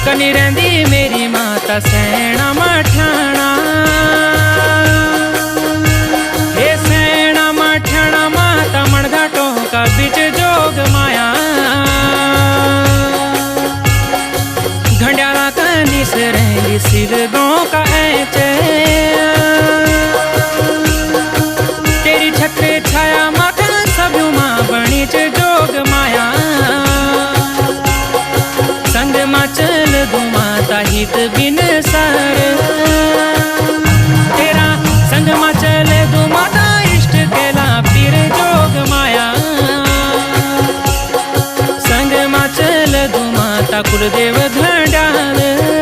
कनी रहिंदी मेरी माता सैणा मठाणा। हे सैणा मठाणा माता मणघाटों का बीच जोग माया। घंडियाला कनी से रहिंदी सिरदों का ऐचे। तेरी छत्र छाया माता सभ्यु माँ बणीच जोग माया। संग मा चल दू माता हित बिन सर। तेरा संग मा चल दू माता इष्ट केला पीर जोग माया। संग मा चल दू माता कुलदेव घंडाल।